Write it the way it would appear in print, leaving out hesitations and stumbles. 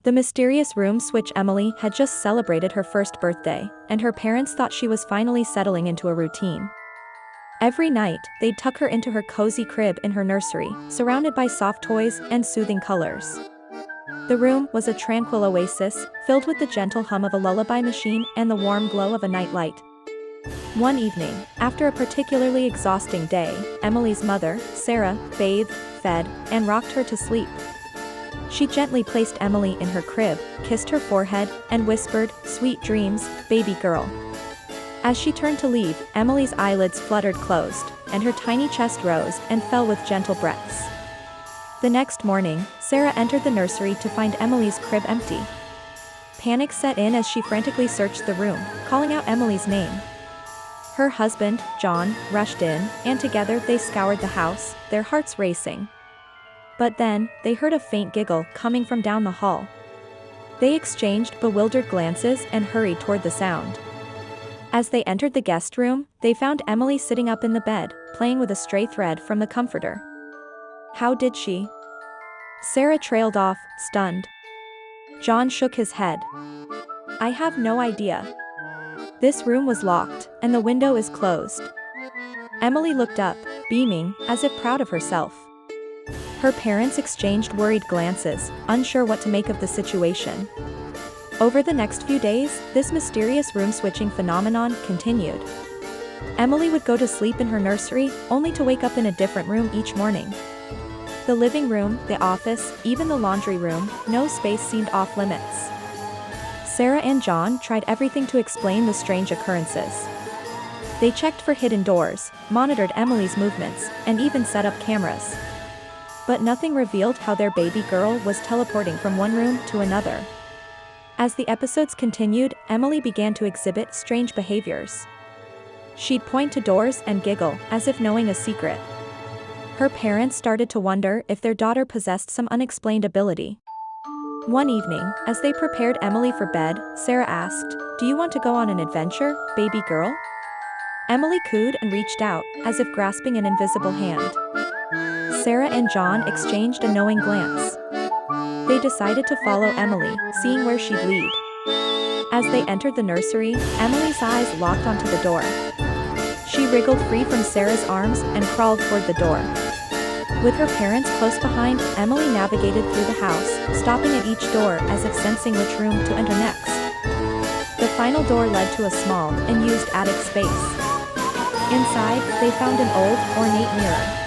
The mysterious room switch. Emily had just celebrated her first birthday, and her parents thought she was finally settling into a routine. Every night, they'd tuck her into her cozy crib in her nursery, surrounded by soft toys and soothing colors. The room was a tranquil oasis, filled with the gentle hum of a lullaby machine and the warm glow of a nightlight. One evening, after a particularly exhausting day, Emily's mother, Sarah, bathed, fed, and rocked her to sleep. She gently placed Emily in her crib, kissed her forehead, and whispered, "Sweet dreams, baby girl." As she turned to leave, Emily's eyelids fluttered closed, and her tiny chest rose and fell with gentle breaths. The next morning, Sarah entered the nursery to find Emily's crib empty. Panic set in as she frantically searched the room, calling out Emily's name. Her husband, John, rushed in, and together they scoured the house, their hearts racing. But then, they heard a faint giggle coming from down the hall. They exchanged bewildered glances and hurried toward the sound. As they entered the guest room, they found Emily sitting up in the bed, playing with a stray thread from the comforter. How did she? Sarah trailed off, stunned. John shook his head. I have no idea. This room was locked, and the window is closed. Emily looked up, beaming, as if proud of herself. Her parents exchanged worried glances, unsure what to make of the situation. Over the next few days, this mysterious room-switching phenomenon continued. Emily would go to sleep in her nursery, only to wake up in a different room each morning. The living room, the office, even the laundry room, no space seemed off-limits. Sarah and John tried everything to explain the strange occurrences. They checked for hidden doors, monitored Emily's movements, and even set up cameras. But nothing revealed how their baby girl was teleporting from one room to another. As the episodes continued, Emily began to exhibit strange behaviors. She'd point to doors and giggle, as if knowing a secret. Her parents started to wonder if their daughter possessed some unexplained ability. One evening, as they prepared Emily for bed, Sarah asked, "Do you want to go on an adventure, baby girl?" Emily cooed and reached out, as if grasping an invisible hand. Sarah and John exchanged a knowing glance. They decided to follow Emily, seeing where she'd lead. As they entered the nursery, Emily's eyes locked onto the door. She wriggled free from Sarah's arms and crawled toward the door. With her parents close behind, Emily navigated through the house, stopping at each door as if sensing which room to enter next. The final door led to a small, unused attic space. Inside, they found an old, ornate mirror.